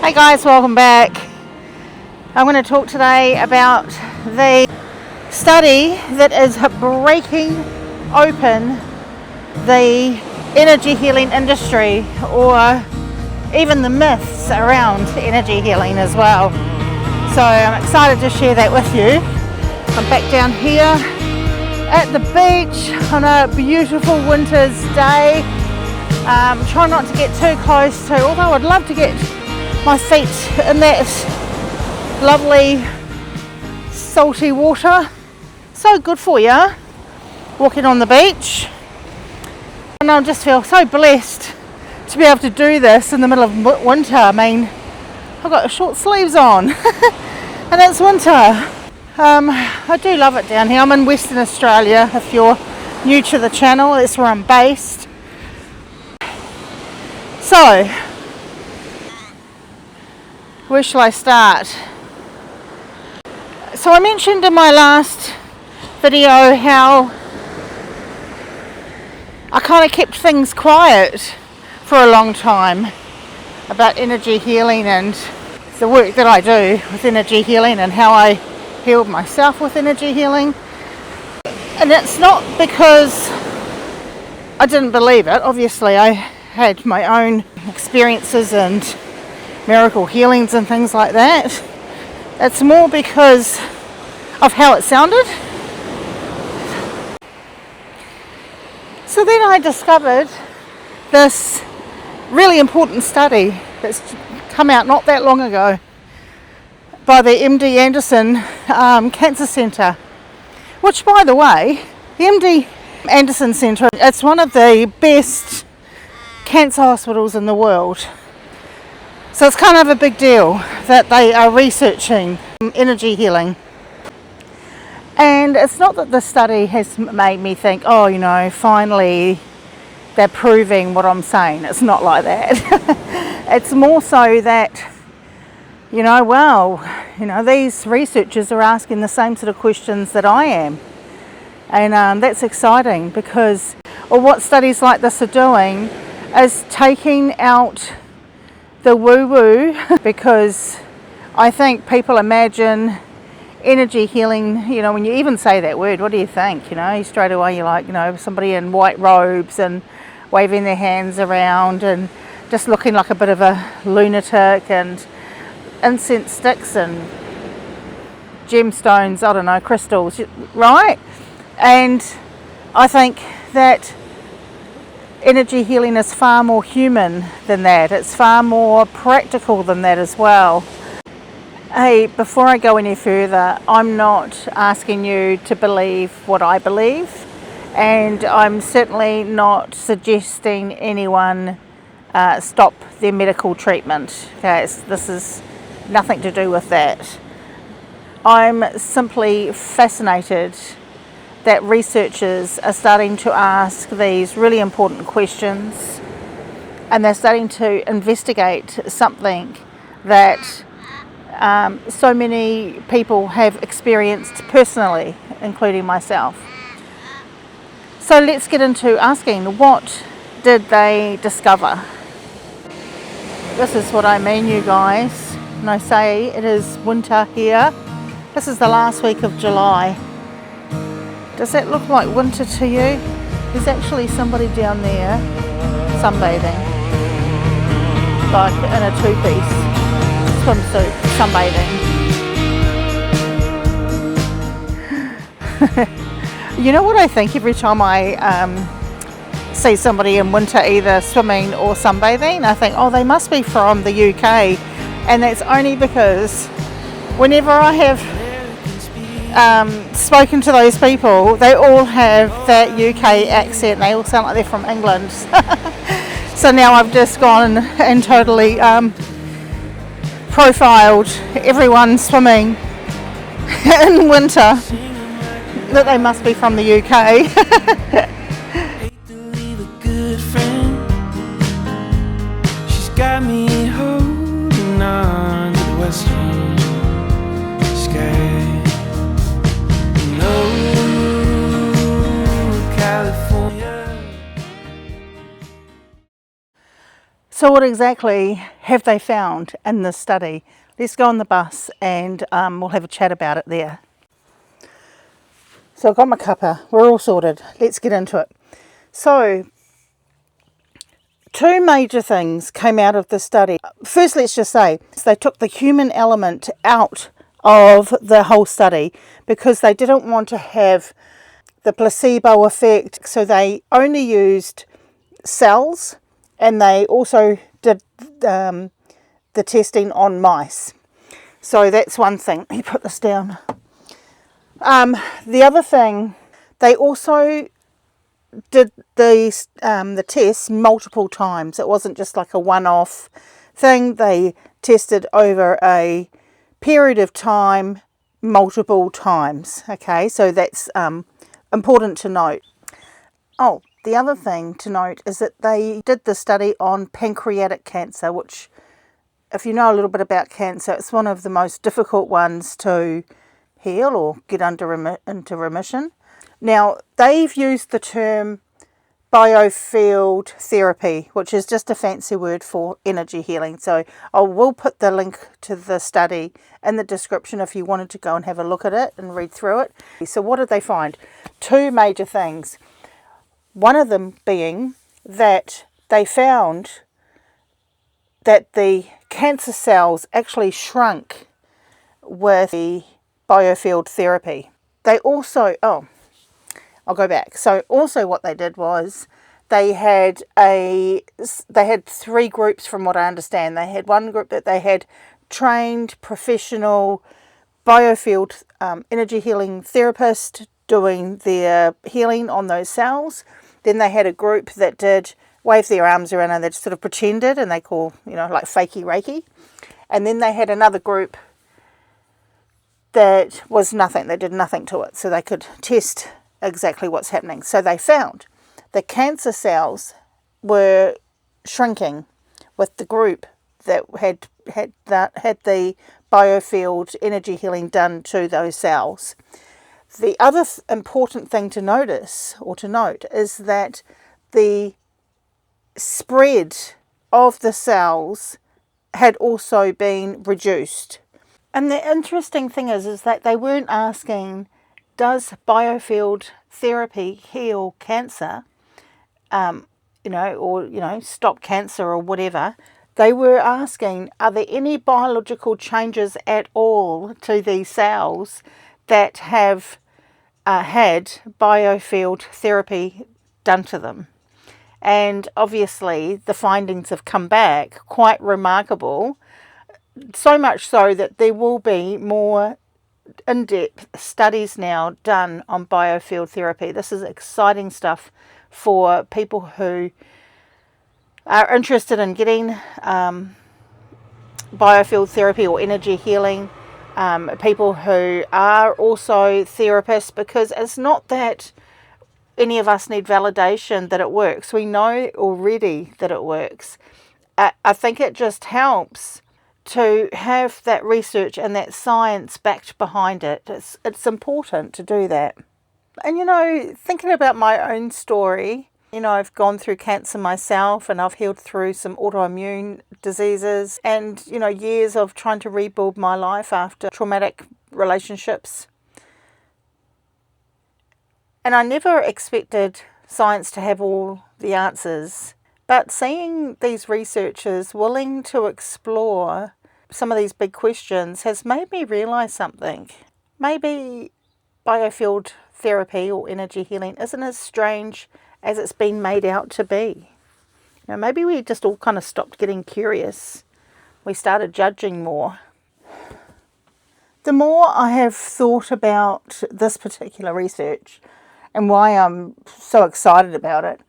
Hey guys, welcome back. I'm going to talk today about the study that is breaking open the energy healing industry, or even the myths around energy healing as well. So I'm excited to share that with you. I'm back down here at the beach on a beautiful winter's day. Try not to get too close to, although I'd love to get my feet in that lovely salty water. So good for you, walking on the beach. And I just feel so blessed to be able to do this in the middle of winter. I mean, I've got short sleeves on and it's winter. I do love it down here. I'm in Western Australia. If you're new to the channel, that's where I'm based. So, where shall I start? So I mentioned in my last video how I kind of kept things quiet for a long time about energy healing and the work that I do with energy healing and how I healed myself with energy healing. And it's not because I didn't believe it. Obviously I had my own experiences and miracle healings and things like that. It's more because of how it sounded. So then I discovered this really important study that's come out not that long ago by the MD Anderson Cancer Centre, which, by the way, the MD Anderson Centre, it's one of the best cancer hospitals in the world. So it's kind of a big deal that they are researching energy healing. And it's not that the study has made me think, oh, you know, finally they're proving what I'm saying. It's not like that. It's more so that, you know, well, you know, these researchers are asking the same sort of questions that I am. And that's exciting because what studies like this are doing is taking out the woo-woo, because I think people imagine energy healing, you know, when you even say that word, what do you think? You know, straight away you're like, you know, somebody in white robes and waving their hands around and just looking like a bit of a lunatic, and incense sticks and gemstones, I don't know, crystals, right? And I think that energy healing is far more human than that. It's far more practical than that as well. Hey, before I go any further, I'm not asking you to believe what I believe, and I'm certainly not suggesting anyone stop their medical treatment. Okay, this is nothing to do with that. I'm simply fascinated that researchers are starting to ask these really important questions, and they're starting to investigate something that so many people have experienced personally, including myself. So let's get into asking, what did they discover? This is what I mean, you guys, when I say it is winter here. This is the last week of July. Does that look like winter to you? There's actually somebody down there sunbathing, like in a two-piece swimsuit, sunbathing. You know what I think every time I see somebody in winter either swimming or sunbathing? I think, oh, they must be from the UK. And that's only because whenever I have spoken to those people, they all have that UK accent. They all sound like they're from England. So now I've just gone and totally profiled everyone swimming in winter, that they must be from the UK. She's got me holding on to the western sky. So what exactly have they found in this study? Let's go on the bus and we'll have a chat about it there. So I've got my cuppa, we're all sorted, let's get into it. So, two major things came out of the study. First, let's just say, they took the human element out of the whole study because they didn't want to have the placebo effect, so they only used cells and they also did the testing on mice. So that's one thing. Let me put this down. The other thing, they also did the tests multiple times. It wasn't just like a one-off thing. They tested over a period of time multiple times. Okay, so that's important to note. Oh, the other thing to note is that they did the study on pancreatic cancer, which, if you know a little bit about cancer, it's one of the most difficult ones to heal or get into remission. Now, they've used the term biofield therapy, which is just a fancy word for energy healing. So I will put the link to the study in the description if you wanted to go and have a look at it and read through it. So what did they find? Two major things. One of them being that they found that the cancer cells actually shrunk with the biofield therapy. They also, I'll go back. So also what they did was they had three groups from what I understand. They had one group that they had trained professional biofield energy healing therapist doing their healing on those cells. Then they had a group that did wave their arms around and they just sort of pretended, and they call, like fakey reiki. And then they had another group that was nothing. They did nothing to it, so they could test exactly what's happening. So they found the cancer cells were shrinking with the group that had the biofield energy healing done to those cells. The other important thing to notice or to note is that the spread of the cells had also been reduced. And the interesting thing is that they weren't asking, does biofield therapy heal cancer, stop cancer or whatever? They were asking, are there any biological changes at all to these cells that have had biofield therapy done to them? And obviously the findings have come back quite remarkable, so much so that there will be more in-depth studies now done on biofield therapy. This is exciting stuff for people who are interested in getting biofield therapy or energy healing, people who are also therapists, because it's not that any of us need validation that it works. We know already that it works. I think it just helps to have that research and that science backed behind it. It's important to do that. And thinking about my own story, I've gone through cancer myself, and I've healed through some autoimmune diseases, and years of trying to rebuild my life after traumatic relationships. And I never expected science to have all the answers, but seeing these researchers willing to explore some of these big questions has made me realize something. Maybe biofield therapy or energy healing isn't as strange as it's been made out to be. Maybe we just all kind of stopped getting curious. We started judging more. The more I have thought about this particular research and why I'm so excited about it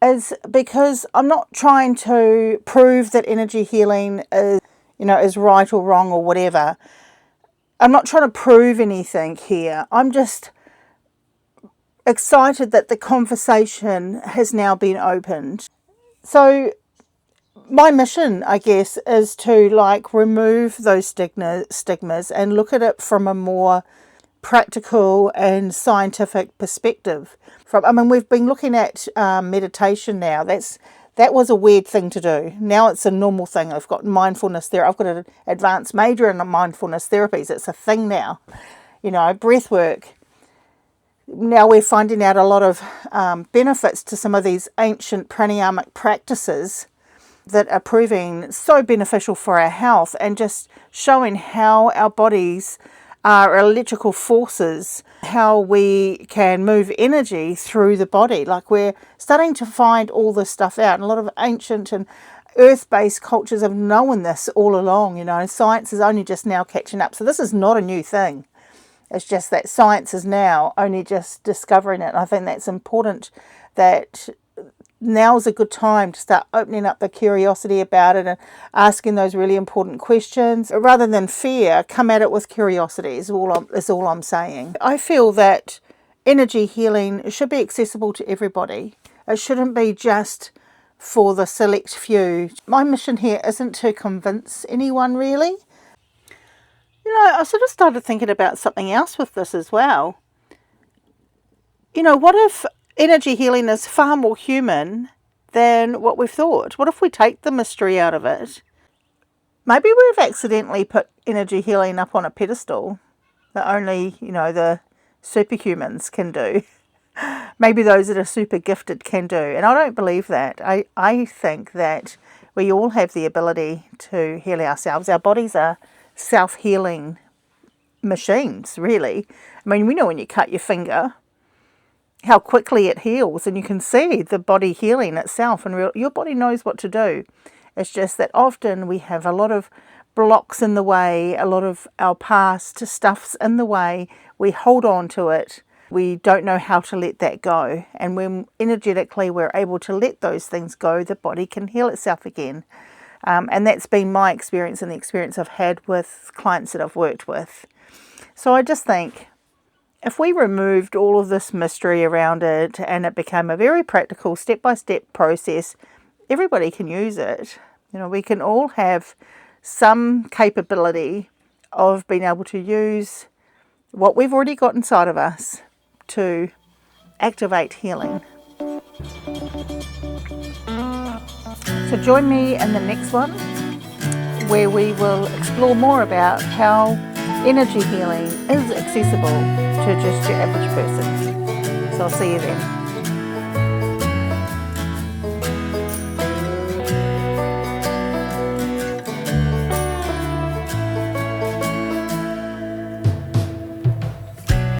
is because I'm not trying to prove that energy healing is right or wrong or whatever. I'm not trying to prove anything here. I'm just excited that the conversation has now been opened. So my mission, I guess, is to remove those stigmas and look at it from a more practical and scientific perspective. We've been looking at meditation now. That's That was a weird thing to do. Now it's a normal thing. I've got mindfulness there. I've got an advanced major in mindfulness therapies. It's a thing now. Breath work. Now we're finding out a lot of benefits to some of these ancient pranayamic practices that are proving so beneficial for our health, and just showing how our bodies are electrical forces, how we can move energy through the body. Like, we're starting to find all this stuff out, and a lot of ancient and earth-based cultures have known this all along. Science is only just now catching up. So this is not a new thing. It's just that science is now only just discovering it. And I think that's important, that now's a good time to start opening up the curiosity about it and asking those really important questions. Rather than fear, come at it with curiosity is all I'm saying. I feel that energy healing should be accessible to everybody. It shouldn't be just for the select few. My mission here isn't to convince anyone, really. I sort of started thinking about something else with this as well. What if energy healing is far more human than what we've thought? What if we take the mystery out of it? Maybe we've accidentally put energy healing up on a pedestal that only, the superhumans can do. Maybe those that are super gifted can do. And I don't believe that. I think that we all have the ability to heal ourselves. Our bodies are self-healing machines, really. I mean, we know when you cut your finger, how quickly it heals, and you can see the body healing itself, and your body knows what to do. It's just that often we have a lot of blocks in the way, a lot of our past stuff's in the way. We hold on to it. We don't know how to let that go. And when energetically we're able to let those things go, the body can heal itself again. And that's been my experience and the experience I've had with clients that I've worked with. So I just think, if we removed all of this mystery around it and it became a very practical step-by-step process, everybody can use it. We can all have some capability of being able to use what we've already got inside of us to activate healing. So join me in the next one, where we will explore more about how energy healing is accessible to just your average person. So I'll see you then.